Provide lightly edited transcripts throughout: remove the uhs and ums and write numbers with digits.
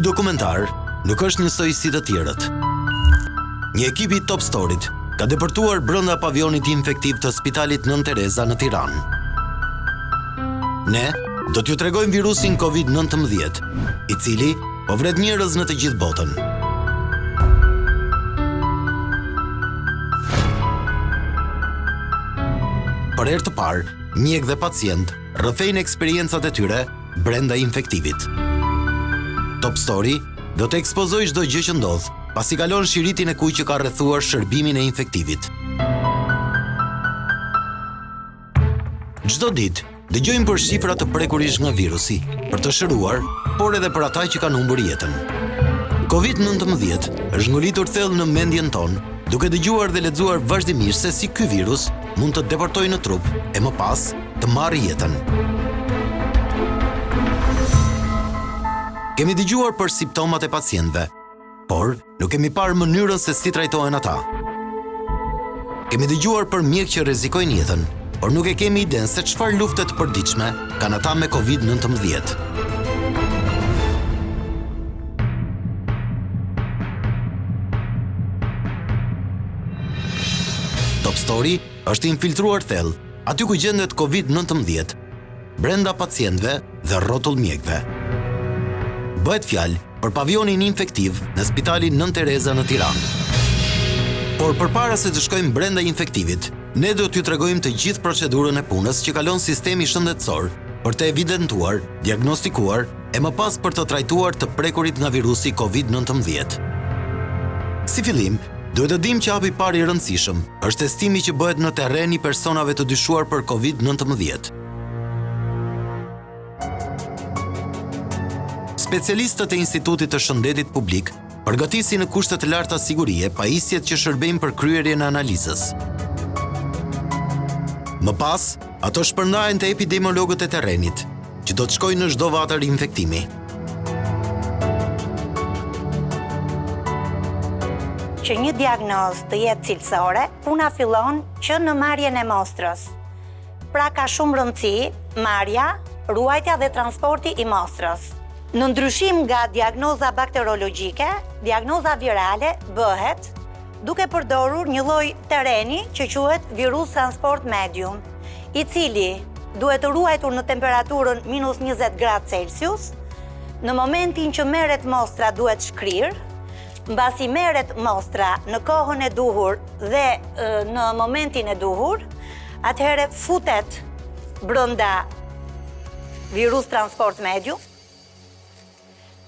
Ky dokumentar nuk është njësoj si të tjerët. Një ekip i Top Storyt ka depërtuar brenda pavionit infektiv të Spitalit Nën Tereza në Tiranë. Ne do t'ju tregojmë virusin COVID-19, i cili po vret njerëz në të gjithë botën. Për herë të parë, mjek dhe pacient rrëfejnë eksperiencat e tyre brenda infektivit. Top Story do të ekspozoj çdo gjë që ndodh, pasi kalon shiritin e kujt që ka rrethuar shërbimin e infektivit. Çdo ditë dëgjojmë për shifra të prekurish nga virusi, për të shëruar, por edhe për ata që kanë humbur jetën. COVID-19 është ngolitur thellë në mendjen tonë, duke dëgjuar dhe lexuar vazhdimisht se si ky virus mund të deportojë në trup e më pas të marrë jetën. Kemi dëgjuar për simptomat e pacientëve, por nuk kemi parë mënyrën se si trajtohen ata. Kemi dëgjuar për mjekë që rrezikojnë jetën, por nuk e kemi idenë se çfarë lufte të përditshme kanë ata me COVID-19. Top Story është infiltruar thellë aty ku gjendet COVID-19, brenda pacientëve dhe rrotull mjekëve. Bëhet fjalë për pavionin infektiv në Spitalin Nën Tereza në Tiranë. Por përpara se të shkojmë brenda infektivit, ne do t'ju tregojmë të gjithë procedurën e punës që kalon sistemi shëndetësor për të evidentuar, diagnostikuar e më pas për të trajtuar të prekurit nga virusi COVID-19. Si fillim, duhet të dimë që hapi i parë i rëndësishëm është testimi që bëhet në terren i personave të dyshuar për COVID-19. Specialistët e Institutit të Shëndetit Publik përgatisin në kushte të larta sigurie pajisjet që shërbejnë për kryerjen e analizës. Më pas, ato shpërndahen te epidemiologët e terrenit, që do të shkojnë në çdo vatër infektimi. Që një diagnozë të jetë cilësore, puna fillon që në marrjen e mostrës. Pra ka shumë rëndësi marrja, ruajtja dhe transporti i mostrës. Në ndryshim nga diagnoza bakterologjike, diagnoza virale bëhet duke përdorur një lloj terreni që quhet virus transport medium, i cili duhet të ruajtur në temperaturën -20 gradë Celsius. Në momentin që merret mostra duhet shkrir, mbasi merret mostra në kohën e duhur dhe në momentin e duhur, atëherë futet brenda virus transport medium,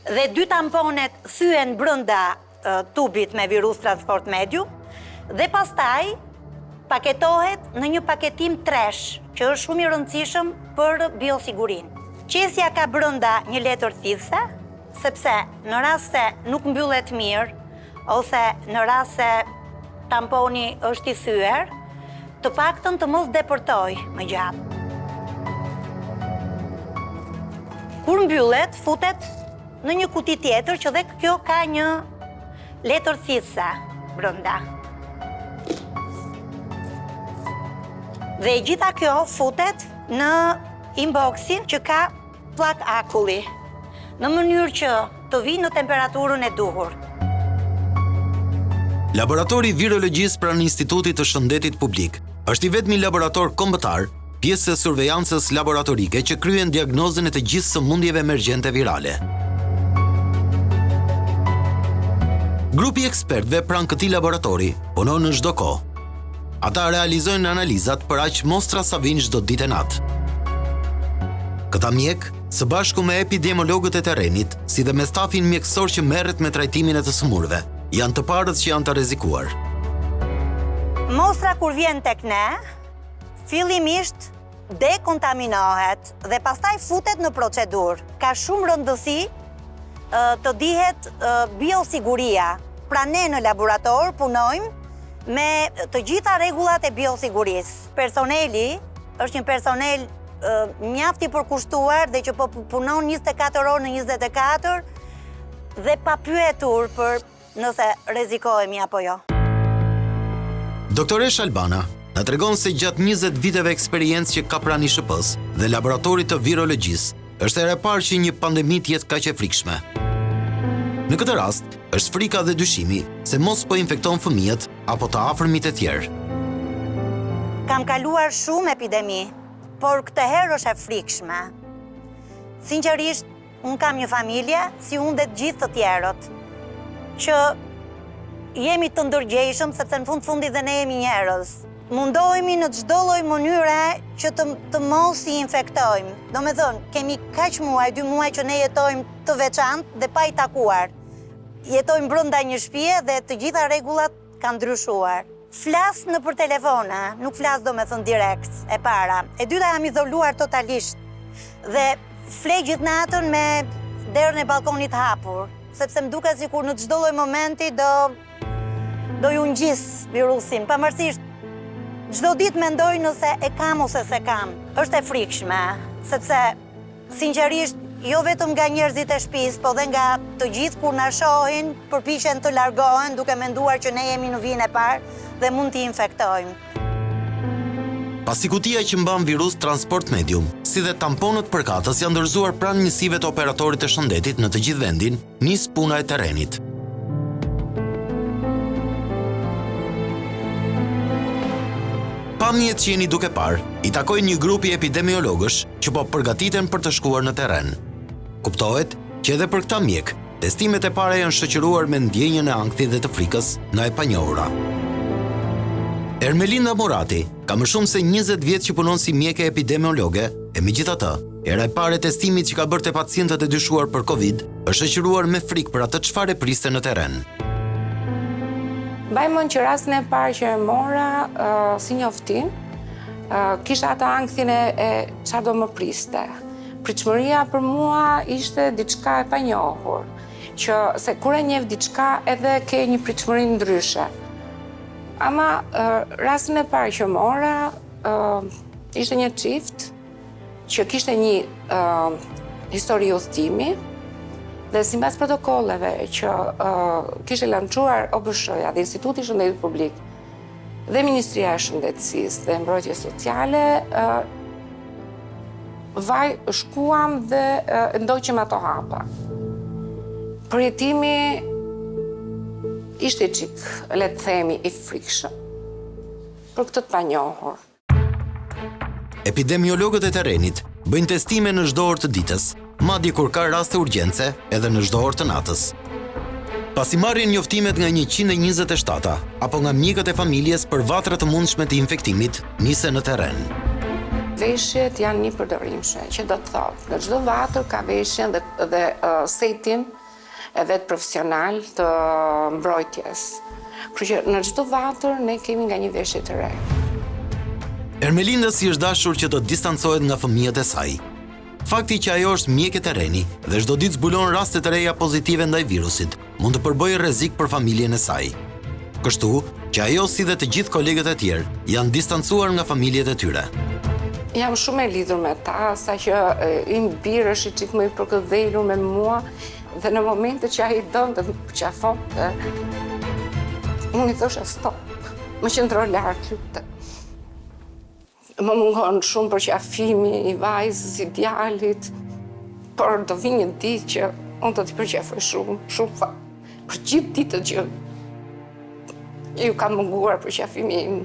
dhe 2 tamponet thyen brenda tubit me virus transport medium dhe pastaj paketohet në një paketim tresh, që është shumë i rëndësishëm për biosigurinë. Qesja ka brenda një letër thithëse, sepse në rast se nuk mbyllet mirë ose në rast se tamponi është i thyer, të paktën të mos depërtoj më gjatë. Kur mbyllet, futet në një kuti tjetër që dhe kjo ka një letër thithëse brenda. Dhe gjitha kjo futet në inboxin që ka plak akulli, në mënyrë që të vinë në temperaturën e duhur. Laboratori Virologjisë pranë Institutit të Shëndetit Publik është i vetmi laborator kombëtar, pjesë e survejancës laboratorike që kryen diagnozën e të gjithë sëmundjeve emergjente virale. Grupi ekspertëve pranë këtij laboratori punon në çdo kohë. Ata realizojnë analizat për aq mostra sa vinë çdo ditë e natë. Këta mjek, së bashku me epidemiologët e terrenit, si dhe me stafin mjekësor që merret me trajtimin e të sëmurëve, janë të parët që janë të rrezikuar. Mostra kur vjen tek ne, fillimisht dekontaminohet dhe pastaj futet në procedurë. Ka shumë rëndësi të dihet biosiguria. Pra ne në laborator punojmë me të gjitha rregullat e biosigurisë. Personeli është një personel mjaft i përkushtuar dhe që po punon 24 orë në 24 dhe pa pyetur për nëse rrezikohemi apo jo. Doktoresh Albana na tregon se gjatë 20 viteve eksperiencë që ka pranë ISHP-s dhe laboratorit të virologjisë, është ere parë që një pandemi të jetë kaq e frikshme. Në këtë rast, është frika dhe dyshimi se mos po infekton fëmijët apo të afërmit e tjerë. Kam kaluar shumë epidemi, por këtë herë është e frikshme. Sinqerisht, unë kam një familje, si unë dhe të gjithë të tjerët, që jemi të ndërgjegjshëm sepse në fundit dhe ne jemi njerëz. Mundohemi në çdo lloj mënyre që të mos i infektojmë. Domethënë, kemi kaq muaj, 2 muaj që ne jetojmë të veçantë dhe pa i takuar. Jetojmë brenda një shtëpie dhe të gjitha rregullat kanë ndryshuar. Flas nëpër telefone, nuk flas domethënë direkt e para. E dyta jam izoluar totalisht dhe flej gjithë natën me derën e balkonit hapur, sepse më duket sikur në çdo lloj momenti do ju ngjis virusin, pavarësisht çdo ditë mendoj nëse e kam ose se kam. Është e frikshme, sepse sinqerisht jo vetëm nga njerëzit e shtëpisë, po dhe nga të gjithë kur na shohin, përpiqen të largohen duke menduar që ne jemi në vijën e parë dhe mund t'i infektojmë. Pasi kutia që mban virus transport medium, si dhe tamponët përkatës janë ndërzuar pranë njësive të operatorit të shëndetit në të gjithë vendin, nis puna e terrenit. Pamjet që jeni duke parë, i takojnë një grupi epidemiologësh që po përgatiten për të shkuar në terren. Kuptohet që edhe për këta mjek, testimet e para janë shoqëruar me ndjenjën e ankthit dhe të frikës nga e panjohura. Ermelinda Morati ka më shumë se 20 vjet që punon si mjeke epidemiologe, e megjithatë, era e parë e testimit që ka bërë te pacientët e dyshuar për Covid është shoqëruar me frikë për atë çfarë priste në terren. Mbaj mend që rastin e parë që e mora si njoftim, kisha atë ankthin e çfarë do më priste. Pritshmëria për mua ishte diçka e panjohur, që se kur e njeh diçka edhe ke një pritshmëri ndryshe. Ama rastin e parë që mora ishte një çift që kishte një histori udhëtimi dhe sipas protokolleve që kishte lançuar OBSH-ja dhe Instituti i Shëndetit Publik dhe Ministria e Shëndetësisë dhe Mbrojtjes Sociale, shkuam dhe ndoqëm ato hapa. Përjetimi ishte çik, le të themi, i frikshëm për këtë të panjohur. Epidemiologët e terrenit bëjnë testime në çdo orë të ditës, madje kur ka raste urgjence edhe në çdo orë të natës. Pasi marrin njoftimet nga 127 apo nga mjekët e familjes për vatra të mundshme të infektimit, nisen në terren. Veshjet janë një përdorimshme, që do të thotë, në çdo vatër ka veshjen dhe setin e vet profesional të mbrojtjes. Kështu që në çdo vatër ne kemi nga një veshje të re. Ermelinda si është dashur që të distancohet nga fëmijët e saj. Fakti që ajo është mjek e terreni dhe çdo ditë zbulon raste të reja pozitive ndaj virusit, mund të përbëjë rrezik për familjen e saj. Kështu që ajo si dhe të gjithë kolegët e tjerë janë distancuar nga familjet e tyre. Jam shumë e lidhur me ta, saqë im birë është i çik më i përkëdhelur me mua dhe në momente që ai donte të më qafonte, unë i thosha stop, më qëndro larg. Më mungon shumë për qafimi i vajzës, i djalit, por do vi një ditë që unë do t'i përqafoj shumë fa. Për gjithë ditët që ju kam munguar për qafimi im.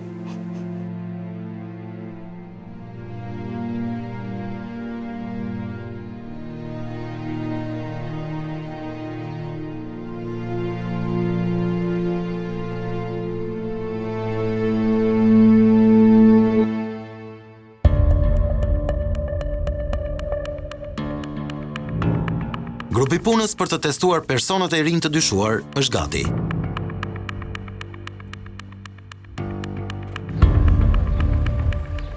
Grupi punës për të testuar personat e rinj të dyshuar është gati.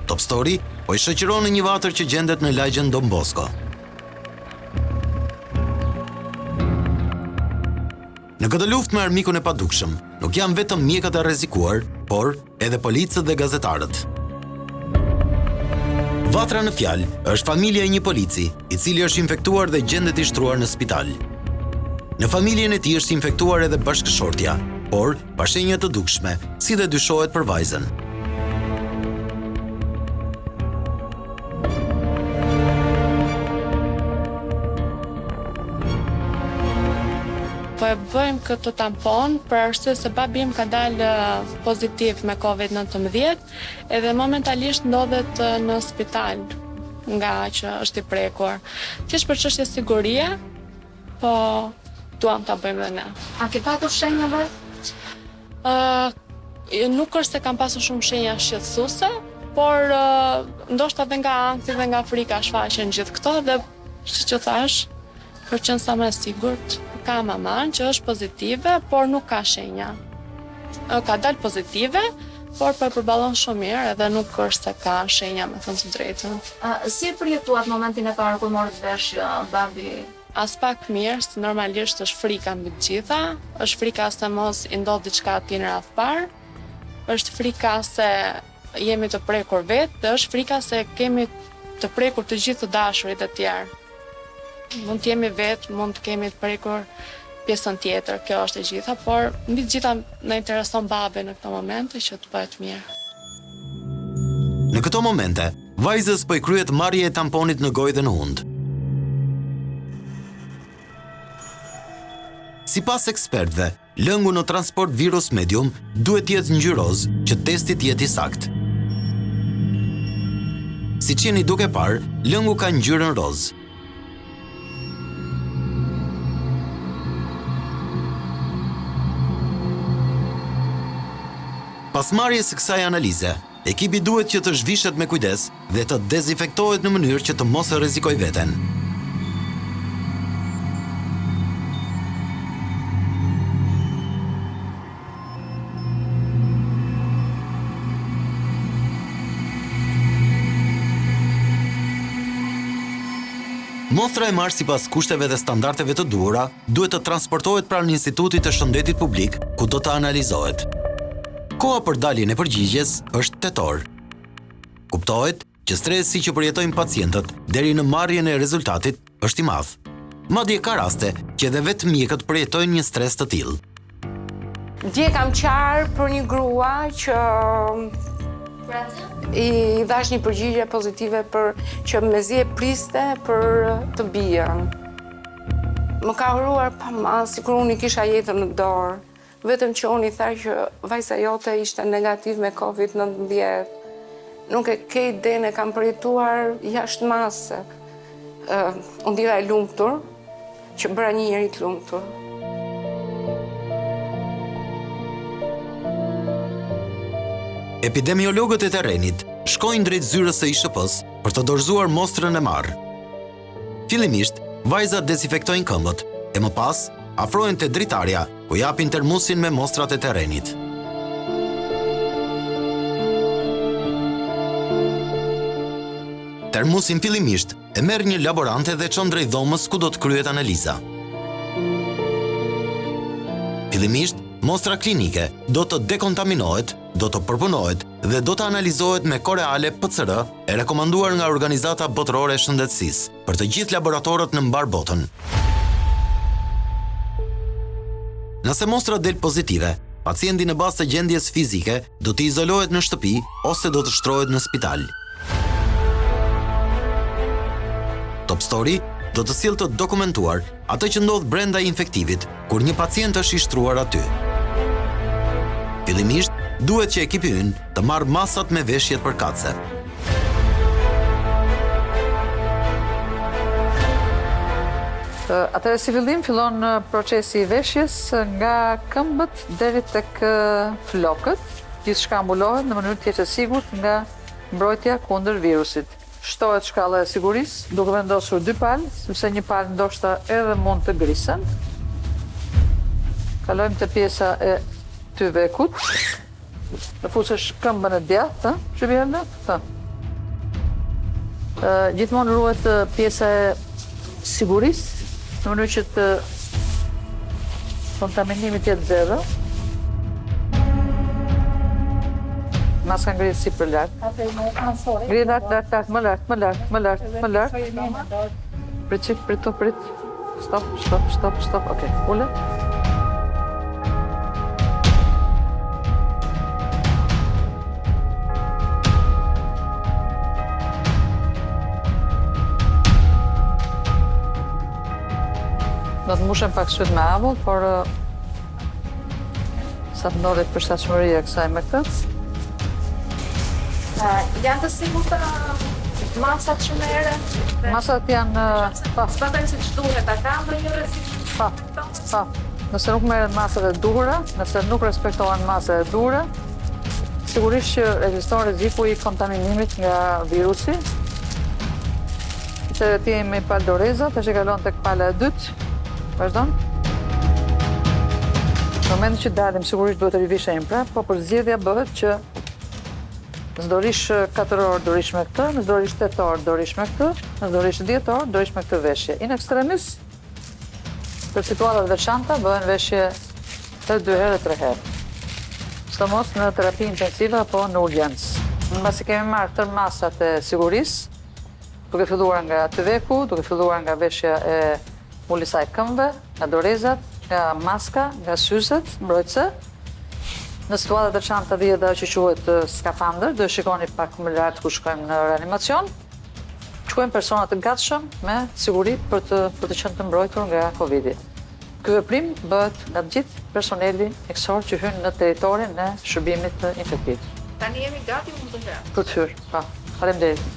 Top Story po i shoqëron në një vatër që gjendet në lagjen Don Bosco. Në këtë luftë me armikun e padukshëm, nuk janë vetëm mjekët e rrezikuar, por edhe policët dhe gazetarët. Vatra në fjalë është familja e një polici, i cili është infektuar dhe gjendet i shtruar në spital. Në familjen e tij është infektuar edhe bashkëshortja, por pa shenja të dukshme, si dhe dyshohet për vajzën. këtë tampon për arsye se babi im ka dalë pozitiv me COVID-19 edhe momentalisht ndodhet në spital nga që është i prekur. Thjesht për çështje sigurie, po duam ta bëjmë dhe ne. A ke patur shenjave? Nuk është se kam pasur shumë shenja shqetësuese, por ndoshta edhe nga ankthi dhe nga frika shfaqen gjithë këto dhe siç e thash, për të qenë sa më e sigurt, ka maman që është pozitive, por nuk ka shenja. Ka dalë pozitive, por po e përballon shumë mirë edhe nuk është se ka shenja, me thënë të drejtën. Si e përjetuat momentin e parë kur morët vesh babi? As pak mirë, se normalisht është frika mbi të gjitha, është frika se mos i ndodh diçka atij në radh parë, është frika se jemi të prekur vetë, dhe është frika se kemi të prekur të gjithë të dashurit e tjerë. Mund të jemi vetë, mund të kemi të prekur pjesën tjetër, kjo është e gjitha, por mbi të gjitha na intereson babi në këto momente që të bëhet mirë. Në këto momente, vajzës po i kryhet marrja e tamponit në gojë dhe në hund. Sipas ekspertëve, lëngu në transport virus medium duhet të jetë ngjyroz që testi të jetë i saktë. Siç jeni duke parë, lëngu ka ngjyrën roz. Pas marrjes së kësaj analize, ekipi duhet që të zhvishet me kujdes dhe të dezinfektohet në mënyrë që të mos e rrezikojë veten. Mostra e marrë sipas kushteve dhe standardeve të duhura duhet të transportohet pranë Institutit të Shëndetit Publik, ku do të analizohet. Koha për daljen e përgjigjes është tetor. Kuptohet që stresi që përjetojnë pacientët deri në marrjen e rezultatit është i madh. Madje ka raste që edhe vetë mjekët përjetojnë një stres të tillë. Dje kam qarë për një grua që i dhash një përgjigje pozitive për që mezi e priste për të bijën. Më ka huruar pa ma, sikur unë i kisha jetën në dorë. Vetëm që unë i tha që vajza jote ishte negativ me COVID-19. Nuk e ke idenë, e kam përjetuar jashtë mase. Unë dila e lumtur, që bëra një njeri të lumtur. Epidemiologët e terrenit shkojnë drejt zyrës së ISHP-s për të dorëzuar mostrën e marrë. Fillimisht, vajzat dezinfektojnë këmbët e më pas afrohen te dritarja, ku japin termusin me mostrat e terrenit. Termusin fillimisht e merr një laborante dhe çon drejt dhomës ku do të kryhet analiza. Fillimisht, mostra klinike do të dekontaminohet, do të përpunohet dhe do të analizohet me koreale PCR e rekomanduar nga Organizata Botërore e Shëndetësisë për të gjithë laboratorët në mbar botën. Nëse mostra del pozitive, pacienti në bazë të gjendjes fizike do të izolohet në shtëpi ose do të shtrohet në spital. Top Story do të sjellë të dokumentuar atë që ndodh brenda infektivit kur një pacient është i shtruar aty. Fillimisht, duhet që ekipi ynë të marrë masat me veshjet përkatëse. Atëherë si fillim fillon procesi i veshjes nga këmbët deri tek flokët. Gjithçka mbulohet në mënyrë të sigurt nga mbrojtja kundër virusit. Shtohet shkalla e sigurisë, duke vendosur 2 palë, sepse një palë ndoshta edhe mund të grisen. Kalojmë te pjesa e tyvekut. Në fusesh këmbën e djathtë, shqipjerë të. Gjithmonë ruhet pjesa e sigurisë, në mënyrë që të kontaminimit jetë zero. Maska ngrihet si për lart. Ngrihet lart, më lart. Prit. Stop. Okej, ule. Do të mbushem pak syt me avull, por sa ndodhi përshtatshmëria e kësaj me këtë. Janë të sigurta masat që merren? Masat janë S'patën se ç'duhet, a ka ndonjë rrezik? pa. Nëse nuk merren masat e duhura, nëse nuk respektohen masat e duhura, sigurisht që ekziston rreziku i kontaminimit nga virusi. Se ti me pal doreza, tash e kalon tek pala e dytë. Vazhdon. Në momentin që dalim, sigurisht duhet të rivishemi prap, po përzgjedhja bëhet që nëse do rish 4 orë do rish me këtë, nëse do rish 8 orë do rish me këtë, nëse do rish 10 orë do rish me këtë veshje. In extremis, për situatat veçanta bëhen veshje të 2 herë e 3 herë. Sidomos në terapi intensive apo në urgjencë. Mbasi kemi marrë tërë masat e sigurisë, duke filluar nga tyveku, duke filluar nga veshja e ulisa e këmbëve, nga dorezat, nga maska, nga syzet, mbrojtëse. Në situatat e veçanta vjen ajo që quhet skafandër, do e shikoni pak më lart ku shkojmë në reanimacion. Shkojmë persona të gatshëm me siguri për të qenë të mbrojtur nga Covidi. Ky veprim bëhet nga gjithë personeli mjekësor që hyn në territorin e shërbimit infektiv. Tani jemi gati mund të hyrë. Për të hyrë, po. Faleminderit.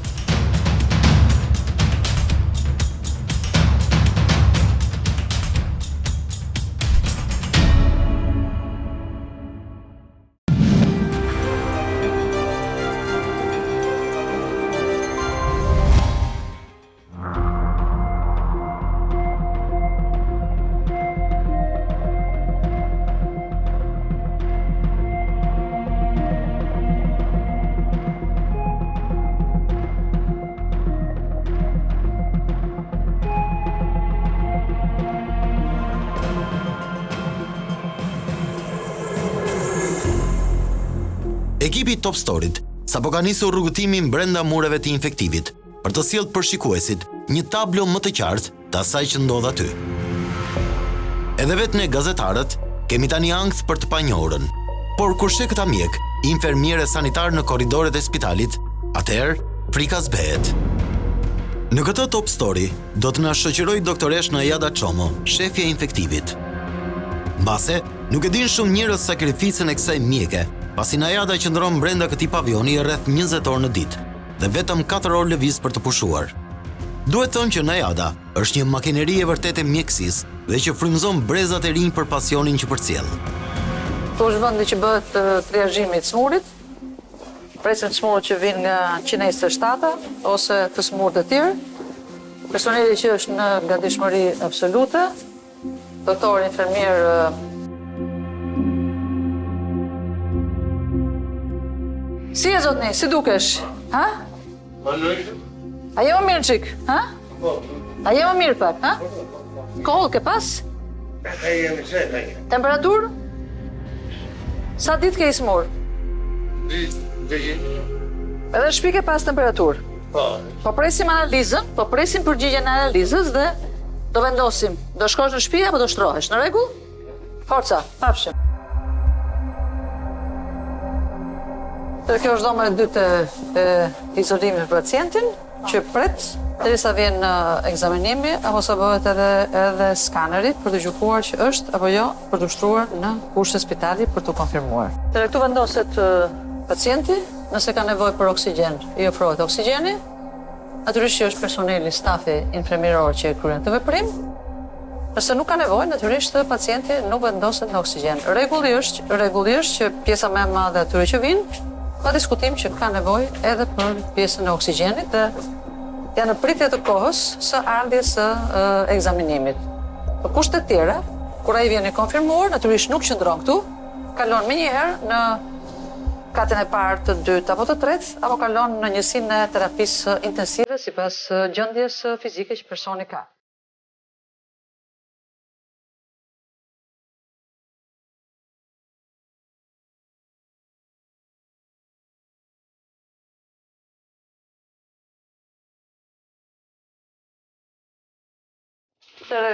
Ekipi Top Storyt sapo ka nisur rrugëtimin brenda mureve të infektivit për të sjellë për shikuesit një tablo më të qartë të asaj që ndodh aty. Edhe vetë ne gazetarët kemi tani ankth për të panjohurën, por kur sheh këta mjek, infermiere sanitar në korridoret e spitalit, atëherë frika zbehet. Në këtë Top Story do të na shoqëroj doktoresh Najada Çomo, shefja e infektivit. Mbase, nuk e din shumë njerëz sakrificën e kësaj mjeke, pasi Najada qëndron brenda këtij pavioni rreth 20 orë në ditë dhe vetëm 4 orë lëviz për të pushuar. Duhet thënë që Najada është një makineri e vërtetë e mjekësisë dhe që frymëzon brezat e rinj për pasionin që përcjell. Këtu është vendi që bëhet triazhimi i smurit. Presin smurët që vinë nga qinesë të shtata ose të smurët e tjerë. Personeli që është në gatishmëri absolute, doktor, infermier, si e zotni, si dukesh? Ha? A je më mirë qik? Ha? A je më mirë pak? Ha? Kohë ke pas? Temperaturë? Sa ditë ke i smurë? Edhe në shtëpi ke pas temperaturë? Po presim analizën, po presim përgjigjen e analizës dhe do vendosim. Do shkosh në shtëpi apo do shtrohesh? Në rregull? Forca, pafshim. Kjo është dhoma e dytë e izolimit për pacientin, që pret derisa vjen ekzaminimi apo sa bëhet edhe skaneri për të gjykuar që është apo jo për të ushtruar në kushte spitali për të konfirmuar. Këtu vendoset pacienti, nëse ka nevojë për oksigjen, i ofrohet oksigjeni. Natyrisht që është personeli, stafi infermieror që kryen këtë veprim. Nëse nuk ka nevojë, natyrisht pacienti nuk vendoset në oksigjen. Rregullisht që pjesa më e madhe atyre që vinë, ka diskutim që ka nevojë edhe për pjesën e oksigjenit dhe janë në pritje të kohës së ardhjes së ekzaminimit. Për kushtet tjera, kur ai vjen i konfirmuar, natyrisht nuk qëndron këtu, kalon menjëherë në katin e parë, të dytë apo të tretë, apo kalon në njësinë e terapisë intensive sipas gjendjes fizike që personi ka.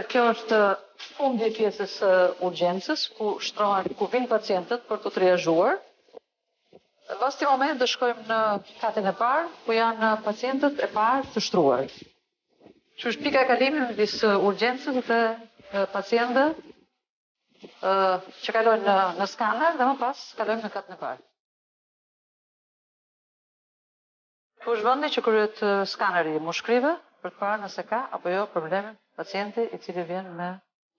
Kjo është fundi i pjesës urgjencës, ku vinë pacientët për të triazhuar. Pas këtij moment do shkojmë në katin e parë, ku janë pacientët e parë të shtruar. Që është pika e kalimit midis urgjencës dhe pacientëve që kalojnë në skaner dhe më pas kalojnë në katën e parë. Ku është vendi që kryhet skaneri mushkrive për të parë nëse ka apo jo probleme pacienti i cili vjen me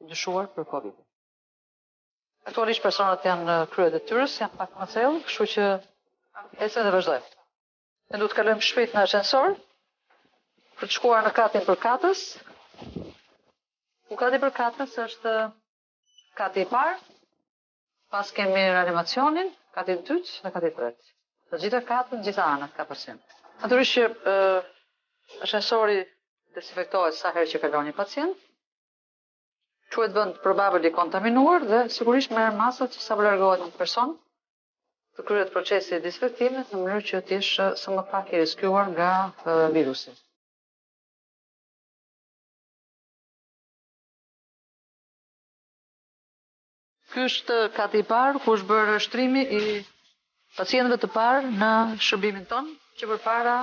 dyshuar për Covid. Aktualisht personat janë krye detyrës, janë pak më thellë, kështu që ecën dhe vazhdojmë. Ne duhet të kalojmë shpejt në ascensor për të shkuar në katin për katës. Ku kati për katës është kati i parë, pas kemi reanimacionin, kati i dytë dhe kati i tretë. Të gjitha katën, gjitha anët ka përsim. Natyrisht që ascensori desinfektohet sa herë që kalon një pacient, quhet vend probabël i kontaminuar dhe sigurisht merr masat që sa më largohet një person, të kryhet procesi i dezinfektimit në mënyrë që të jesh sa më pak i riskuar nga virusi. Ky është kati i parë ku është bërë shtrimi i pacientëve të parë në shërbimin ton, që përpara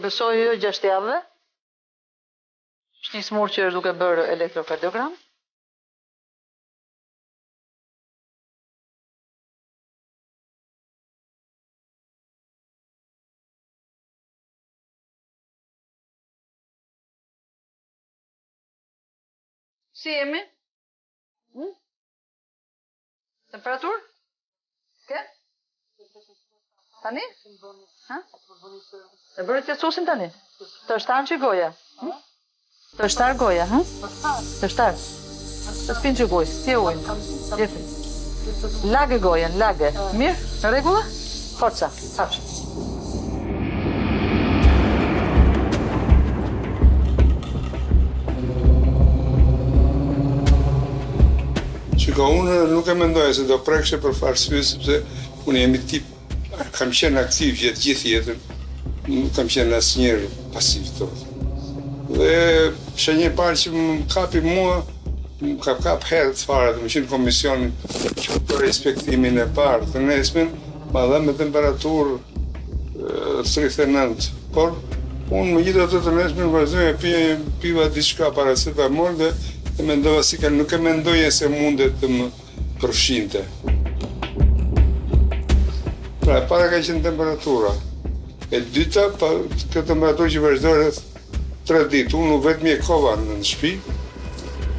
besoj 6 javëve. Është një smur që është duke bërë elektrokardiogram. Si jemi? Temperaturë? Ke? Tani? Ha? E bërë të susin tani? Të shtarë që goja? Të shtarë goja, ha? Të shtarë. Të spinë që gojë, si e ujnë. Jefi. Lage gojen, lage. Mirë? Në regula? Forca, hapsh. Shiko, unë nuk e mendoj se do prekshe për arsye sepse unë jemi tip, kam qenë aktiv gjithë jetën, nuk kam qenë asnjëherë pasiv thotë. Dhe shenjë e parë që më kapi mua, më kap herët fare, më qenë komisionin që për respektimin e parë, të nesmen, ma dhe me temperaturë 39, por unë më gjithë ato të nesmen vazhdoj e piva diçka paracetamol dhe e mendova si ka, nuk e mendoje se mundet të më përfshinte. Pra, e para ka qenë temperatura. E dyta, këtë temperaturë që vazhdoj rreth 3 ditë. Unë vetëm mjekova në shtëpi,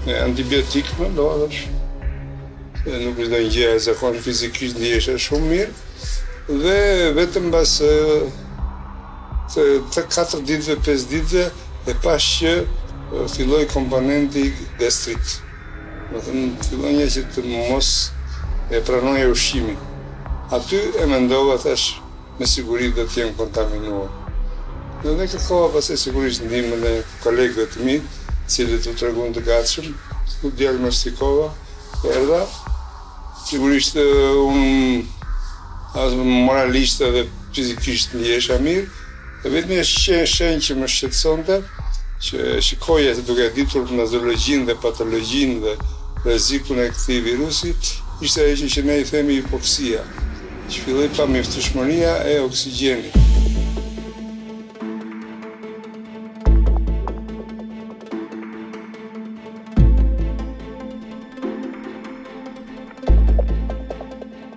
me antibiotik më ndodhesh. Nuk është ndonjë gjë e zakonisht, fizikisht ndihesha shumë mirë. Dhe vetëm pas 4 ditëve, 5 ditëve, e pash që filloi komponenti gastrit. Do të thënë, filloi një që të mos e pranoj ushqimin. Aty e mendova thash me siguri do të jem kontaminuar. Dhe kërkova pastaj sigurisht ndihmën e kolegëve të mi, cilët u treguan të gatshëm, u diagnostikova, erdha. Sigurisht unë as moralisht dhe fizikisht ndihesha mirë, dhe vetëm një shenjë që më shqetësonte, që shikoja se duke ditur nozologjinë dhe patologjinë dhe rrezikun e këtij virusi, ishte ajo që ne i themi hipoksia, që filloi pa mjaftueshmëria e oksigjenit.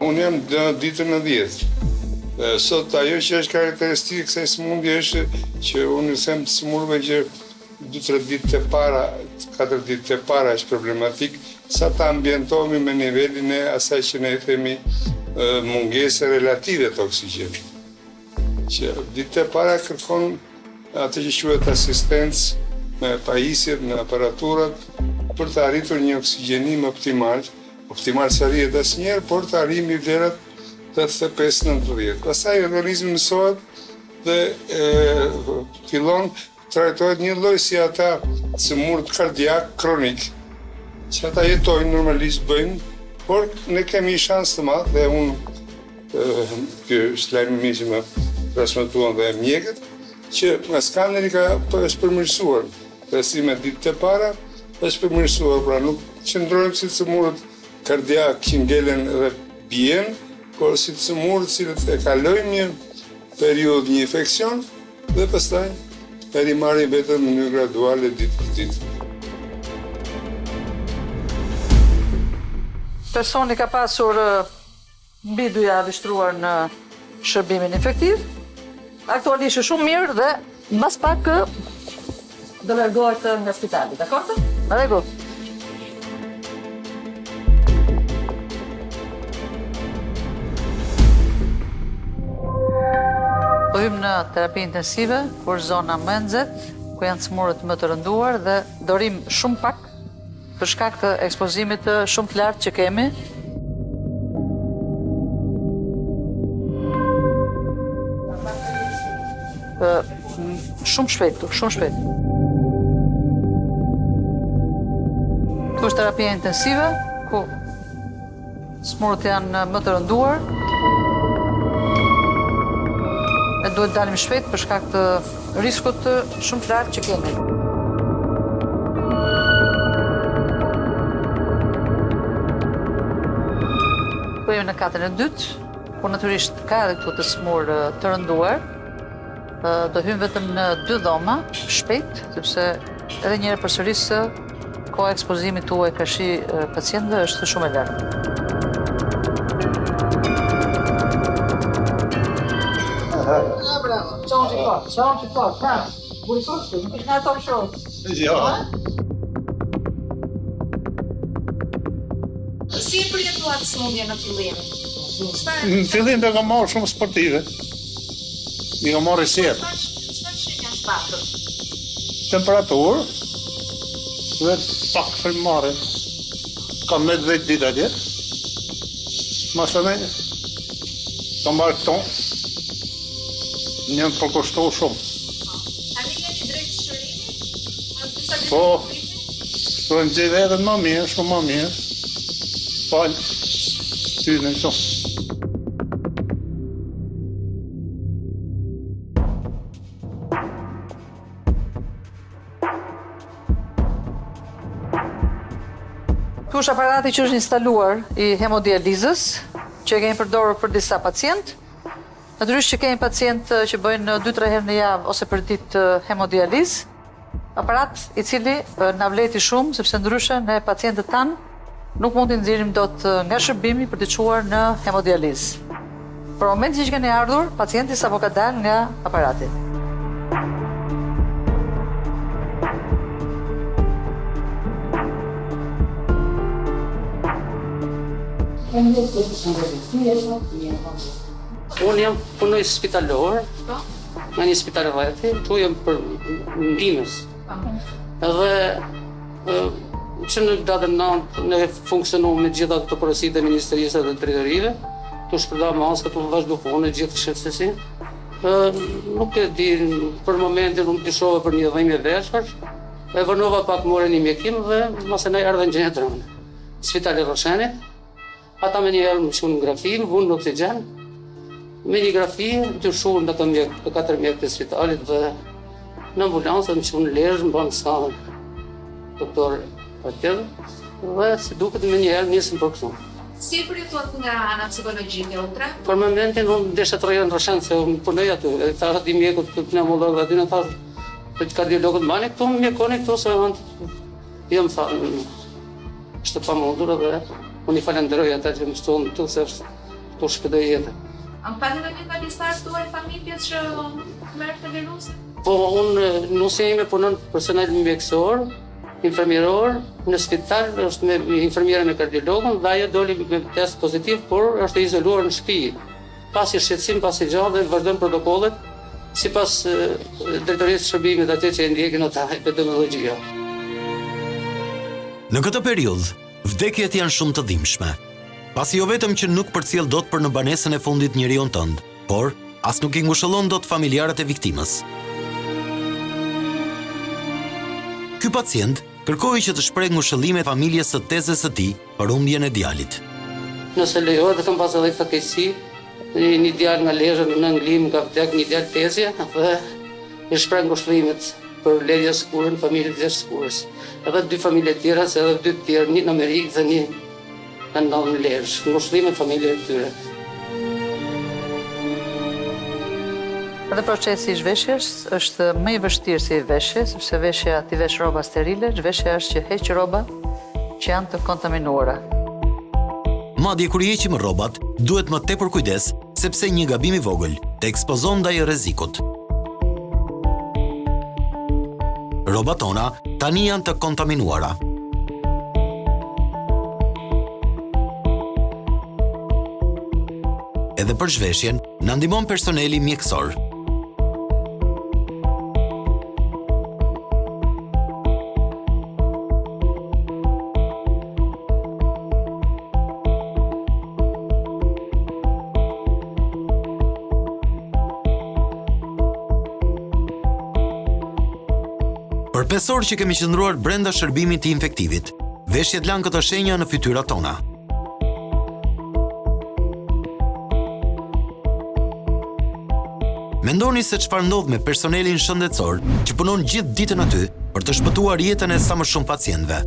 Unë jam ditën e 10. Sot ajo që është karakteristikë e kësaj sëmundje është që unë them të smurve që 2-3 ditë të para, 4 ditë të para është problematik, sa ta ambientohemi me nivelin e asaj që ne i themi mungese relative të oksigjenit. Që ditë të para kërkon atë që quhet asistencë me pajisjet, me aparaturat, për të arritur një oksigjenim optimal. Optimal së arrihet asnjëherë, por të arrimi vlerat 85-90. Pastaj organizmi mësohet dhe fillon trajtohet një lloj si ata smurt kardiak kronik, që ata jetojnë normalisht bëjnë, por ne kemi shans të madh dhe unë ky është lajmi mirë që më transmetuan dhe mjekët, që nga skaneri është përmirësuar. Dhe me ditë të para është përmirësuar, pra nuk qëndrojmë si smurt kardiak që ngelen dhe bien, por si të smurët cilët e kalojnë një periudhë, një infekcion, dhe pastaj e rimarrin vetëm në mënyrë graduale ditë për ditë. personi ka pasur mbi 2 javë i shtruar në shërbimin infektiv. Aktualisht shumë mirë dhe mbas pak do largohet nga spitali, dakord? Në rregull. Po hym në terapi intensive, kur zona më e nxehtë, ku janë smurët më të rënduar dhe dorim shumë pak për shkak të ekspozimit të shumë të lartë që kemi. Shumë shpejt, shumë shpejt. Kjo është terapia intensive, ku smurët janë më të rënduar. E duhet dalim shpejt për shkak të riskut të shumë të lartë që kemi. Po jemi në katën e dytë, ku natyrisht ka edhe këtu të smurë të rënduar. Do hymë vetëm në 2 dhoma, shpejt, sepse edhe njëre përsëris koha ekspozimit tuaj kashi pacientëve është shumë e lartë. Bravo, ciao ci fa, vuoi forse? Mi ha talk show. Ja. Si e përjetuat smundje në fillim? Në fillim të kam marrë shumë sportive. I kam marrë serë. Çfarë shenja shpatur? Temperaturë, dhe pak frymëmarrje. Kam 10 ditë atje. Masane, kam marrë këto. Njën përkushtohë shumë. Tani jeni drejt shërimit? Po, shto në gjithë edhe më mirë, shumë më mirë. Falë, ty në këto. Ky është aparati që është instaluar i hemodializës, që e kemi përdorur për disa pacientë. Natyrisht që kemi pacientë që bëjnë 2-3 herë në javë ose për ditë hemodializë, aparat i cili na vleti shumë, sepse ndryshe ne pacientët tanë nuk mund t'i nxjerrim dot nga shërbimi për t'i çuar në hemodializë. Për momentin që keni ardhur, pacienti sapo ka dalë nga aparati. Unë jam punoj spitalor, nga një spital rrethi, tu jam për ndihmës. Edhe që në datën 9 ne funksionojmë me gjitha këto porositë e Ministrisë dhe Drejtorive, tu shpërda maska, tu vazhdo punë gjithë shëtësi. Nuk e di, për momentin nuk të shove për një dhimbje veshkash, e vënova pak more një mjekim dhe mase ne ardhen gjenetrone. Spitali Roshenit, ata me një herë më shunë grafi, më vunë në oksigen, me një grafi të shunë në të 4 mjekë të spitalit dhe në ambulansë më shunë lejsh, më banë sanën doktor atër dhe se duket me një herë njësën për këtu. Si e përjetuat nga ana psikologjike ultra? Për momentin unë desha të rejën Roshen se unë punoj aty, e thashë di mjekët të pneumologë aty në thashë për kardiologët bani këtu, mjekoni këtu se jam thashë, është pa mundur dhe unë i falenderoj ata që më shtonë këtu se këtu shpëdoj jetë. Am pati dhe një nga listarë tuaj familjes që merë të virusin? Po, unë nusë jemi punon personal mjekësor, infermieror, në spital është me infermiera me kardiologën dhe ajo doli me test pozitiv, por është izoluar në shtëpi. Pasi shqetësim, pasi gjallë dhe vazhdojnë protokollet, sipas drejtorisë shërbimit atje që e ndjekin ata epidemiologjia. Në këtë periudhë, vdekjet janë shumë të dhimbshme. Pasi jo vetëm që nuk përcjell dot për në banesën e fundit njeriun tënd, por as nuk i ngushëllon dot familjarët e viktimës. Ky pacient kërkoi që të shpreh ngushëllime familjes së tezës së tij për humbjen e djalit. Nëse lejohet, kam pas edhe fatkeqësi, një djalë nga Lezhë në Anglim ka vdekur një djalë tezje dhe i shpreh ngushëllimet për Ledja Skurën, familjet e Skurës. Edhe 2 familje tjera, se edhe 2 tjerë, një në Amerikë dhe një në Lezhë, ngushëllime familje të tyre. Edhe procesi i zhveshjes është më i vështirë se i veshjes, sepse veshja ti vesh rroba sterile, zhveshja është që heq rroba që janë të kontaminuara. Madje kur heqim rrobat, duhet më tepër kujdes sepse një gabim i vogël të ekspozon ndaj rrezikut. Rrobat tona tani janë të kontaminuara. Edhe për zhveshjen, na ndihmon personeli mjekësor. Për 5 orë që kemi qëndruar brenda shërbimit të infektivit, veshjet lanë këto shenja në fytyrat tona. Mendoni se çfarë ndodh me personelin shëndetësor që punon gjithë ditën aty për të shpëtuar jetën e sa më shumë pacientëve.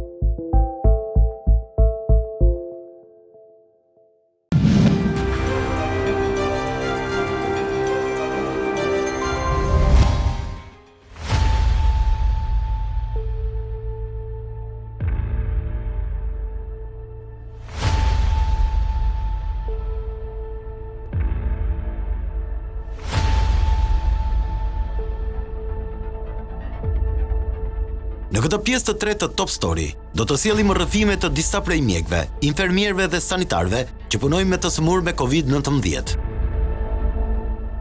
Në këtë pjesë të tretë të Top Story, do të sjellim rrëfime të disa prej mjekëve, infermierëve dhe sanitarëve që punojnë me të sëmurë me COVID-19.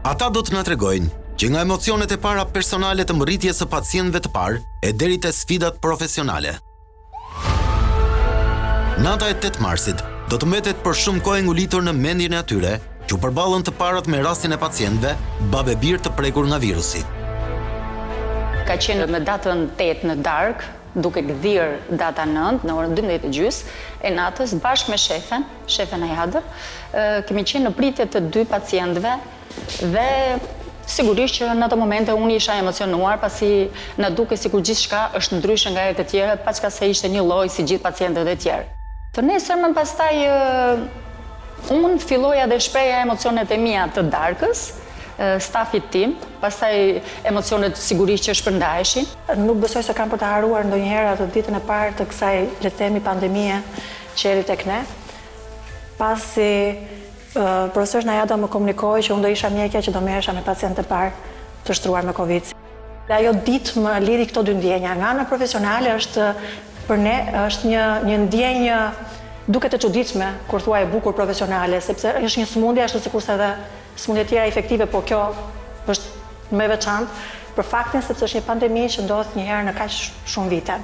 Ata do të na tregojnë që nga emocionet e para personale të mbërritjes së pacientëve të parë e deri te sfidat profesionale. Nata e 8 marsit do të mbetet për shumë kohë ngulitur në mendjen e atyre që u përballën të parat me rastin e pacientëve babebir të prekur nga virusi. Ka qenë me datën 8 në darkë, duke gdhirë data 9 në orën 12:30 e natës bashkë me shefen Ajadër, kemi qenë në pritje të 2 pacientëve dhe sigurisht që në ato momente unë isha emocionuar pasi na duke sikur gjithçka është ndryshe nga të tjera, paçka se ishte një lloj si gjithë pacientët e tjerë. Të nesërmen pastaj unë filloja dhe shpreja emocionet e mia të darkës, stafit tim, pastaj emocionet sigurisht që shpërndaheshin. Nuk besoj se kam për të haruar ndonjëherë atë ditën e parë të kësaj, le të themi, pandemie që erdhi tek ne. Pasi profesor Najada më komunikoi që unë do isha mjekja që do merresha me pacientë të parë të shtruar me Covid. Dhe ajo ditë më lidhi këto 2 ndjenja. Nga ana profesionale është për ne është një ndjenjë duket e çuditshme kur thua e bukur profesionale, sepse është një sëmundje ashtu sikurse edhe sëmundje tjera efektive, po kjo është më e veçantë për faktin sepse është një pandemi që ndodh një herë në kaq shumë vite.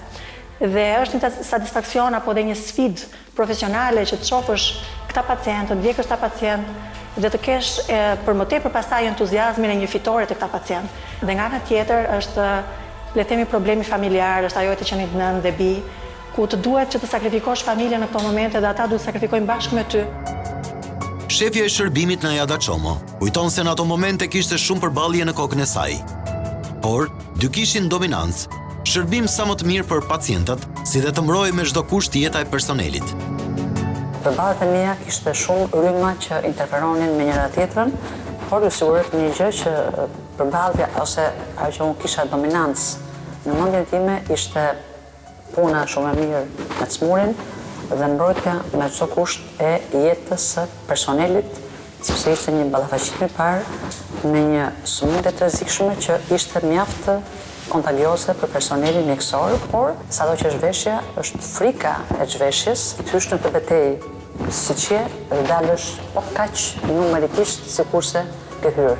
Dhe është një satisfaksion apo dhe një sfidë profesionale që të shohësh këta pacientë, të ndjekësh këta pacientë dhe të kesh për më tepër pastaj entuziazmin e një fitore të këta pacientë. Dhe nga ana tjetër është, le të themi, problemi familjar, është ajo të qenit nënë dhe bi, ku të duhet që të sakrifikosh familjen në këto momente dhe ata duhet të sakrifikojnë bashkë me ty. Shefja e shërbimit Najada Çomo kujton se në ato momente kishte shumë përballje në kokën e saj. Por, dy kishin dominancë, shërbim sa më të mirë për pacientët, si dhe të mbrojë me çdo kusht jeta e personelit. Përballet e mia kishte shumë rryma që interferonin me njëra tjetrën, por ju sigurohet një gjë që përballja ose ajo që unë kisha dominancë në mendjen time ishte puna shumë e mirë me smurin dhe mbrojtja me çdo kusht e jetës së personelit, sepse ishte një ballafaqim i parë me një sëmundje të rrezikshme që ishte mjaft kontagioze për personelin mjekësor, por sado që zhveshja është frika e zhveshjes, të hysh në të betejë siç je dhe dalësh po kaq numerikisht sikurse ke hyrë.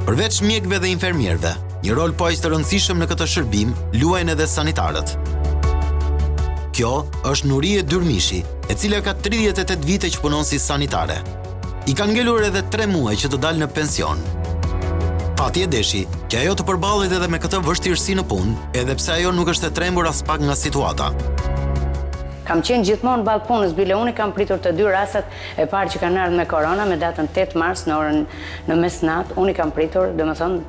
Përveç mjekëve dhe infermierëve, një rol po aq të rëndësishëm në këtë shërbim luajnë edhe sanitarët. Kjo është Nurie Dyrmishi, e cila ka 38 vite që punon si sanitare. I kanë ngelur edhe 3 muaj që të dalë në pension. Pati e deshi që ajo të përballet edhe me këtë vështirësi në punë, edhe pse ajo nuk është e trembur as pak nga situata. Kam qenë gjithmonë ballë punës, bile unë kam pritur të 2 rastet e parë që kanë ardhur me korona me datën 8 mars në mesnatë, unë i kam pritur, domethënë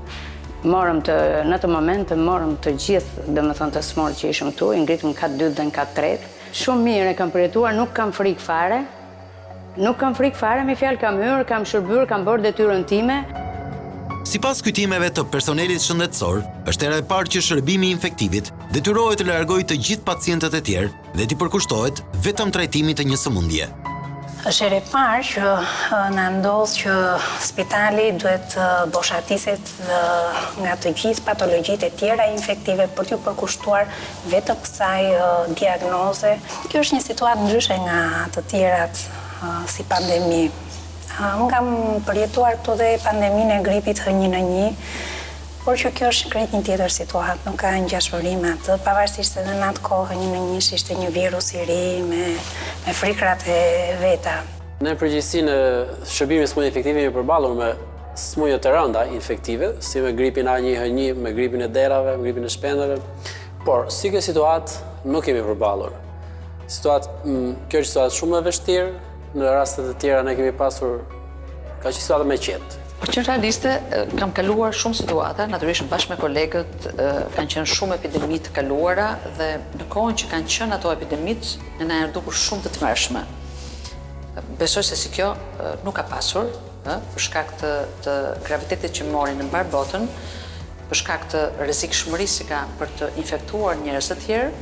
në të moment morëm të gjithë, domethënë të smorë që ishëm tu, i ngritëm kat 2 dhe në kat 3. Shumë mirë e kam përjetuar, nuk kam frikë fare. Nuk kam frikë fare, me fjalë kam hyrë, kam shërbyer, kam bërë detyrën time. Sipas kujtimeve të personelit shëndetësor, është era e parë që shërbimi i infektivit detyrohet të largojë të gjithë pacientët e tjerë dhe t'i përkushtohet vetëm trajtimit të një sëmundje. Është herë e parë që na ndodh që spitali duhet boshatiset nga të gjithë patologjitë e tjera infektive për t'u përkushtuar vetëm kësaj diagnoze. Kjo është një situatë ndryshe nga të tjerat si pandemi. Unë kam përjetuar këtu dhe pandeminë e gripit H1N1, por që kjo është krejt një tjetër situatë, nuk ka ngjashmëri me atë, pavarësisht se në atë kohë H1N1 ishte një virus i ri me frikrat e veta. Në përgjithësi në shërbimin e smundjeve infektive jemi përballur me smundje të rënda infektive, si me gripin A1H1, me gripin e derave, me gripin e shpendave, por si kjo situatë nuk jemi përballur. Kjo është situatë shumë e vështirë, në rastet e tjera ne kemi pasur ka qenë situata më qetë. Por që realiste, kam kaluar shumë situata, natyrisht bashkë me kolegët, kanë qenë shumë epidemi të kaluara dhe në kohën që kanë qenë ato epidemit, ne na janë dukur shumë të tmerrshme. Besoj se si kjo nuk ka pasur, për shkak të gravitetit që morin në mbar botën, për shkak të rrezikshmërisë që ka për të infektuar njerëz të tjerë,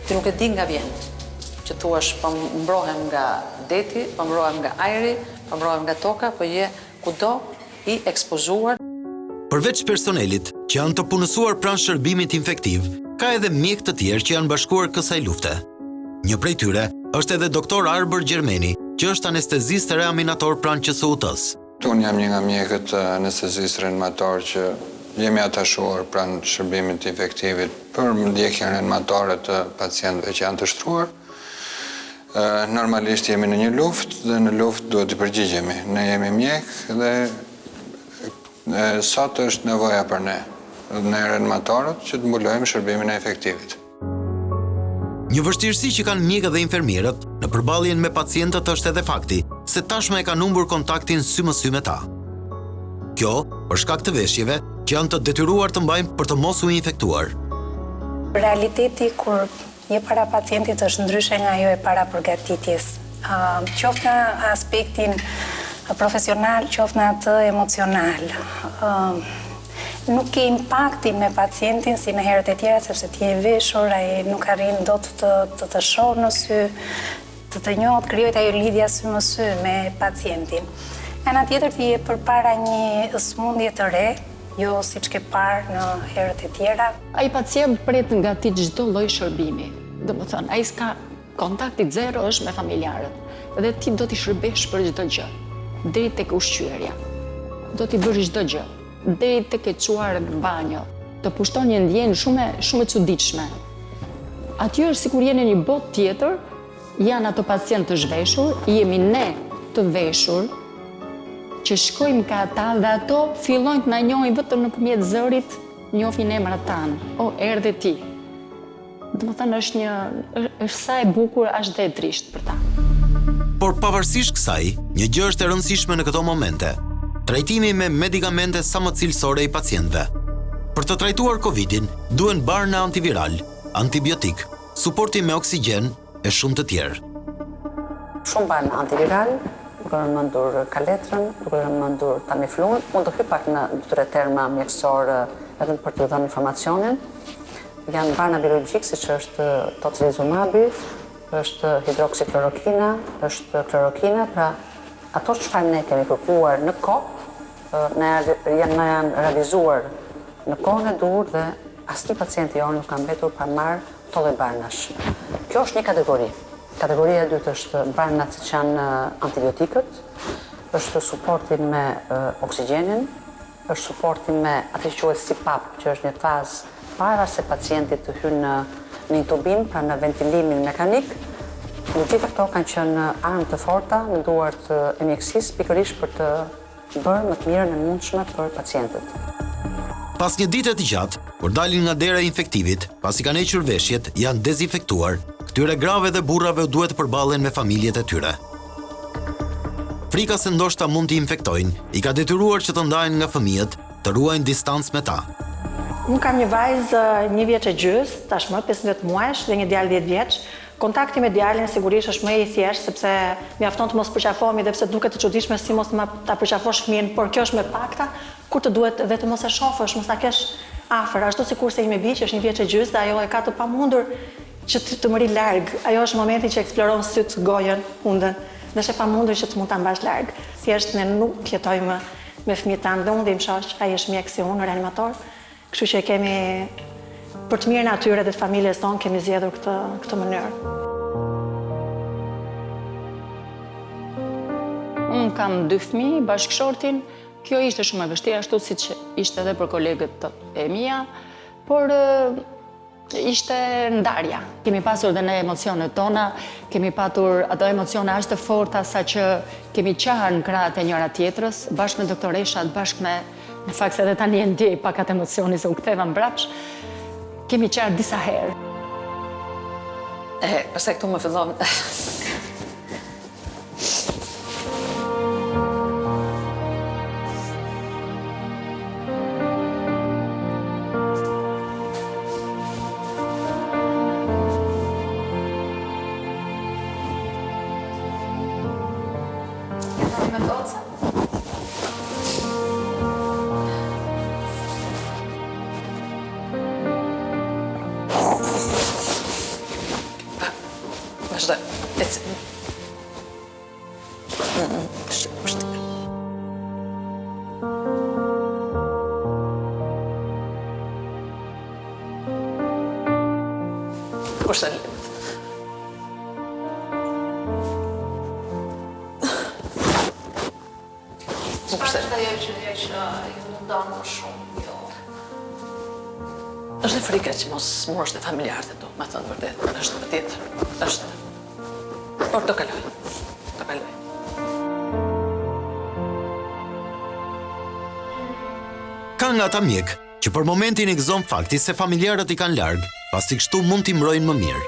ti nuk e di nga vjen. Që thuash po mbrohem nga deti, po mbrohem nga ajri, po mbrohem nga toka, po je kudo i ekspozuar. Përveç personelit që janë të punësuar pranë shërbimit infektiv, ka edhe mjek të tjerë që janë bashkuar kësaj lufte. Një prej tyre është edhe doktor Arbër Gjermeni, që është anestezist reanimator pranë QSUT-s. Unë jam një nga mjekët anestezist reanimator që jemi atashuar pranë shërbimit infektivit për ndjekjen reanimatore të pacientëve që janë të shtruar. Normalisht jemi në një luftë dhe në luftë duhet të përgjigjemi. Ne jemi mjek dhe sot është nevoja për ne reanimatorët që të mbulojmë shërbimin e efektivit. Një vështirësi që kanë mjekët dhe infermierët në përballjen me pacientët është edhe fakti se tashmë e kanë humbur kontaktin sy më sy me ta. Kjo për shkak të veshjeve që janë të detyruar të mbajnë për të mos u infektuar. Realiteti kur je para pacientit është ndryshe nga ajo e para përgatitjes. Qoftë në aspektin profesional, qoftë në atë emocional. Nuk ke impaktin me pacientin si në herët e tjera, sepse ti je veshur, ai nuk arrin dot të shohë në sy, të njohët, krijohet ajo lidhja sy më sy me pacientin. Ana tjetër ti je përpara një sëmundje të re, jo siç ke parë në herët e tjera. Ai pacient pret nga ti çdo lloj shërbimi. Domethënë, ai s'ka kontakti zero është me familjarët dhe ti do t'i shërbesh për çdo gjë, deri tek ushqyerja. Do t'i bësh çdo gjë, deri tek e çuara në banjo. Të pushton një ndjenjë shumë e çuditshme. Aty është sikur jeni në një botë tjetër, janë ato pacientë të zhveshur, jemi ne të veshur, që shkojmë ka ata dhe ato fillojnë të na njohin vetëm nëpërmjet zërit, njohin emrat tanë. O, erdhe ti. Domethënë është sa e bukur, ashtu dhe e trisht për ta. Por pavarësisht kësaj, një gjë është e rëndësishme në këto momente: trajtimi me medikamente sa më cilësore i pacientëve. Për të trajtuar Covidin, duhen barna antiviral, antibiotik, suporti me oksigjen e shumë të tjerë. Shumë barna antiviral, duke rëmëndur kaletrën, duke rëmëndur Tamiflun, mund të hyj pak në dy terma mjekësor edhe për të dhënë informacionin. Janë barna biologjik, siç është tocilizumabi, është hidroksiklorokina, është klorokina, pra ato çfarë ne kemi kërkuar në kohë, janë realizuar në kohën e duhur dhe asnjë pacient i jonë nuk ka mbetur pa marrë to lloj barnash. Kjo është një kategori. Kategoria e dytë është barnat që janë antibiotikët, është suporti me oksigjenin, është suporti me atë që quhet CPAP, që është një fazë para se pacienti të hyjë në një tubim, pra në ventilimin mekanik. Në gjitha këto kanë qenë armë të forta në duart e mjekësisë, pikërisht për të bërë më të mirën e mundshme për pacientët. Pas një dite të gjatë, kur dalin nga dera e infektivit, pasi kanë hequr veshjet, janë dezinfektuar, këtyre grave dhe burrave duhet të përballen me familjet e tyre. Frika se ndoshta mund t'i infektojnë, i ka detyruar që të ndahen nga fëmijët, të ruajnë distancë me ta. Unë kam një vajzë 1 vjeç e gjys, tashmë 15 muajsh dhe një djalë 10 vjeç. Kontakti me djalin sigurisht është më i thjeshtë sepse mjafton të mos përqafohemi dhe pse duket e çuditshme si mos ta përqafosh fëmijën, por kjo është me pakta kur të duhet dhe të mos e shohësh, mos ta kesh afër, ashtu sikurse ime bi që është 1 vjeç e gjys dhe ajo e ka të pamundur që të më ri larg. Ajo është momenti që eksploron syt, gojën, hundën dhe është e pamundur që të mund ta mbash larg. Thjesht ne nuk jetojmë me fëmijët tanë, dhe unë dhe im shoq, ai është mjek si unë, reanimator, kështu që kemi për të mirën e atyre dhe të familjes tonë kemi zgjedhur këtë mënyrë. Unë kam 2 fëmijë, bashkëshortin. Kjo ishte shumë e vështirë, ashtu siç ishte edhe për kolegët e mia, por ishte ndarja. Kemi pasur dhe ne emocionet tona, kemi patur ato emocione aq të forta sa që kemi qahar në krahët e njëra tjetrës, bashkë me doktoreshat, bashkë me, në fakt edhe tani e ndjej pak atë emocioni se u ktheva mbrapsh. Kemi qarë disa herë. Pastaj këtu më fillon vazhdo. Kurse është e frika që mos smurësh të familjarët e tu, me thënë vërtet, është patjetër, është. Por do kaloj, do kaloj. Ka nga ata mjek që për momentin i gëzon fakti se familjarët i kanë larg, pasi kështu mund t'i mbrojnë më mirë.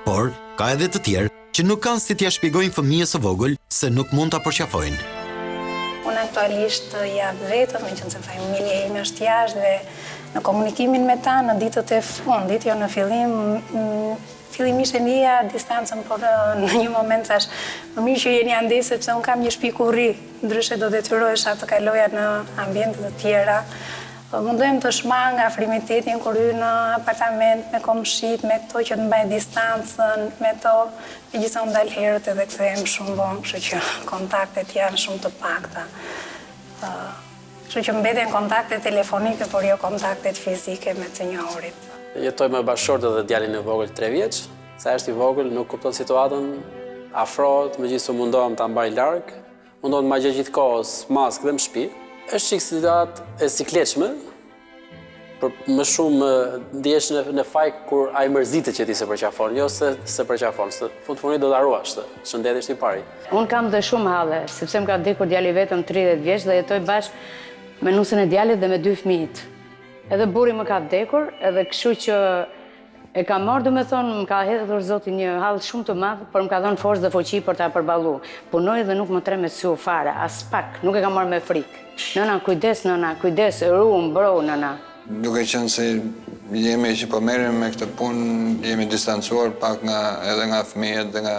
Por ka edhe të tjerë që nuk kanë si t'ia shpjegojnë fëmijës së vogël se nuk mund ta përqafojnë. Unë aktualisht jam vetëm, meqense familja ime është jashtë dhe në komunikimin me ta në ditët e fundit, jo në fillim, fillimisht e ndjeja distancën, por në një moment thash, më mirë që jeni ande sepse unë kam një shtëpi ku rri, ndryshe do detyrohesha të kaloja në ambiente të tjera. Mundohem të shmang afrimitetin kur hy në apartament me komshit, me këto që të mbaj distancën, me to, megjithëse unë dal herët edhe kthehem shumë vonë, kështu që kontaktet janë shumë të pakta. Kështu që mbeten kontaktet telefonike, por jo kontaktet fizike me të njohurit. Jetoj me bashkëshortë dhe djalin e vogël 3 vjeç, sa është i vogël, nuk kupton situatën, afrohet, megjithëse mundohem ta mbaj larg, mundohem të ma gjej gjithkohës maskë dhe në shtëpi. Është çik situatë e sikletshme, por më shumë ndihesh në faj kur ai mërzitet që ti se përqafon, jo se përqafon, se fund do ta ruash, shëndeti është i pari. Unë kam dhe shumë halle, sepse më ka vdekur djali vetëm 30 vjeç dhe jetoj bashkë me nusën e djalit dhe me 2 fëmijët. Edhe burri më ka vdekur, edhe kështu që e ka marrë, do me thonë, më ka hedhur Zoti një hall shumë të madh, por më ka dhënë forcë dhe fuqi për ta përballu. Punoj dhe nuk më tre me sy fare, as pak, nuk e ka marrë me frikë. Nëna, kujdes, ru, mbro, nëna. Duke qenë se jemi që po merrem me këtë punë, jemi distancuar pak edhe nga fëmijët dhe nga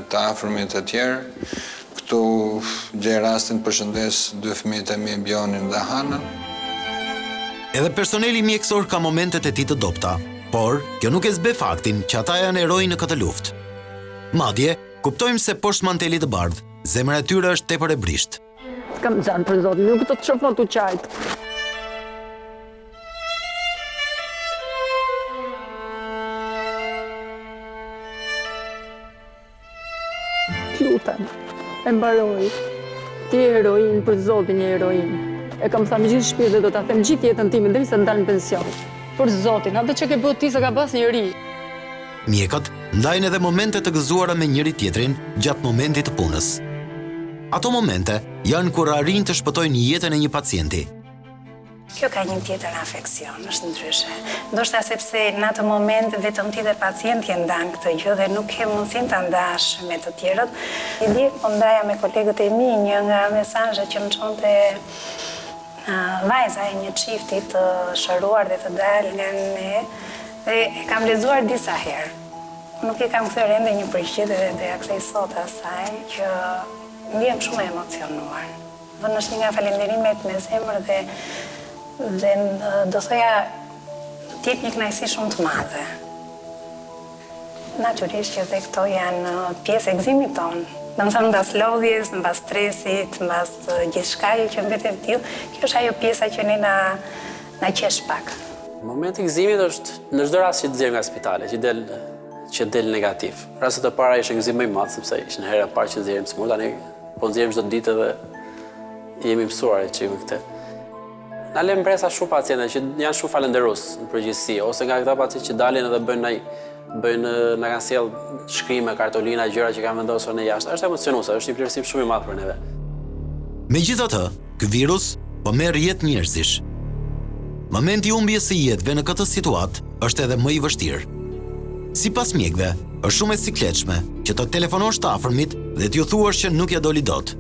të afërmit e tjerë. Këtu gjej rastin përshëndes 2 fëmijët e mi, Bjonin dhe Hanën. Edhe personeli mjekësor ka momentet e tij të dobta, por kjo nuk e zbe faktin që ata janë eroj në këtë luftë. Madje, kuptojmë se poshtë mantelit të bardhë, zemra e tyre është tepër e brisht. Kam zanë për Zotin, nuk të çofon të qajtë. Lutem, e mbaroj. Ti e heroin, për Zotin e heroin. E kam thënë gjithë shpirt dhe do ta them gjithë jetën time derisa ndal në pension. Për Zotin, atë që ke bërë ti se ka pas njëri. Mjekët ndajnë edhe momente të gëzuara me njëri tjetrin gjatë momentit të punës. Ato momente janë kur arrin të shpëtojnë jetën e një pacienti. Kjo ka një tjetër afeksion, është ndryshe. Ndoshta sepse në atë moment vetëm ti dhe pacienti e ndan këtë gjë dhe nuk ke mundësinë ta ndash me të tjerët. I di po ndaja me kolegët e mi një nga mesazhet që më çonte vajza e një çifti të shëruar dhe të dalë nga ne dhe e kam lexuar disa herë. Nuk i kam kthyer ende një përgjigje dhe ja kthej sot asaj që ndihem shumë e emocionuar. Dhe është një nga falënderimet me zemër dhe do thoja t'jep një kënaqësi shumë të madhe. Natyrisht që dhe këto janë pjesë e gëzimit tonë. Në më thëmë mbas lodhjes, mbas stresit, mbas gjithë shkajë që mbet e tillë, kjo është ajo pjesa që ne na qesh pak. Momenti i gëzimit është në çdo rast që të nga spitali, që del negativ. Rastet e para ishte gëzim më i madh, sepse ishte në herë e parë që nxjerrim smur, tani po nxjerrim çdo ditë dhe jemi mësuar që këtë. Na lëm presa shumë pacientë që janë shumë falënderues në përgjithësi, ose nga këta pacientë që dalin edhe bëjnë na kanë sjell shkrime, kartolina, gjëra që kanë vendosur në jashtë. Është emocionuese, është një vlerësim shumë i madh për neve. Megjithatë, ky virus po merr jetë njerëzish. Momenti i humbjes së jetëve në këtë situatë është edhe më i vështirë. Sipas mjekëve, është shumë e sikletshme që të telefonosh të afërmit dhe t'ju thuash që nuk ja doli dot.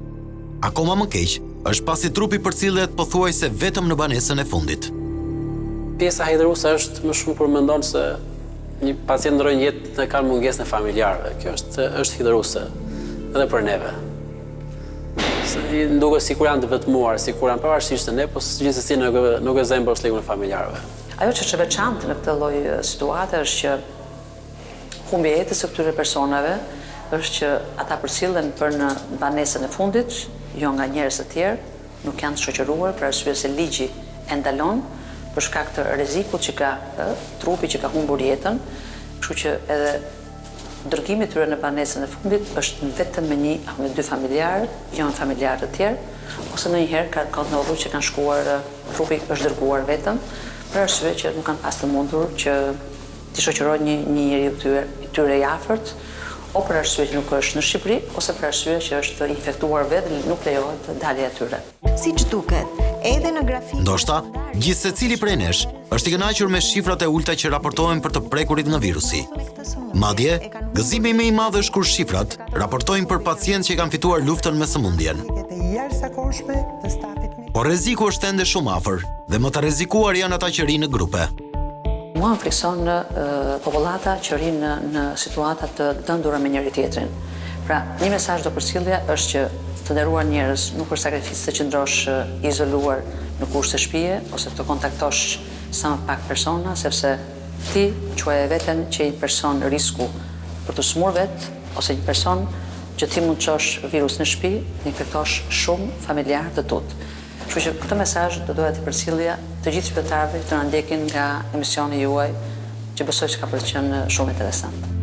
Akoma më keq është pasi trupi përcillet pothuajse vetëm në banesën e fundit. Pjesa hidruese është më shumë kur mendon se një pacient ndron jetë dhe kanë mungesën e familjarëve. Kjo është hidruese edhe për neve. Nduket sikur janë të vetmuar, sikur janë pavarësisht të ne, po gjithsesi nuk e zëjmë boshllëkun e familjarëve. Ajo që është e veçantë në këtë lloj situate është që humbja e jetës së këtyre personave është që ata përcillen për në banesën e fundit, jo nga njerëz të tjerë, nuk janë të shoqëruar për arsye se ligji e ndalon për shkak të rrezikut që ka trupi që ka humbur jetën, kështu që edhe dërgimi i tyre në banesën e fundit është vetëm me dy familjarë, jo me familjarë të tjerë, ose ndonjëherë ka ndodhur që kanë shkuar, trupi është dërguar vetëm, për arsye që nuk kanë pas të mundur që t'i shoqërojnë një njeriu tyre i afërt, o për arsye që nuk është në Shqipëri, ose për arsye që është infektuar vetë dhe nuk lejohet dalja e tyre. Siç duket, edhe në grafikun. Ndoshta, gjithë secili prej nesh është i kënaqur me shifrat e ulta që raportohen për të prekurit nga virusi. Madje, gëzimi më i madh është kur shifrat raportojnë për pacientë që kanë fituar luftën me sëmundjen. Por rreziku është ende shumë afër dhe më të rrezikuar janë ata që rinë në grupe. Mua më frikson popullata që rinë në situata të dëndura me njëri tjetrin. Pra, një mesazh do përcjellja është që të nderuar njerëz, nuk është sakrificë të qëndrosh izoluar në kushte shtëpie ose të kontaktosh sa më pak persona, sepse ti quaje veten që një person në risku për të smur vetë, ose një person që ti mund të çosh virus në shtëpi, të infektosh shumë familjarë të tut. Kështu që këtë mesazh do doja të përcjellja të gjithë qytetarëve që na ndjekin nga emisioni juaj, që besoj që ka për të qenë shumë interesant.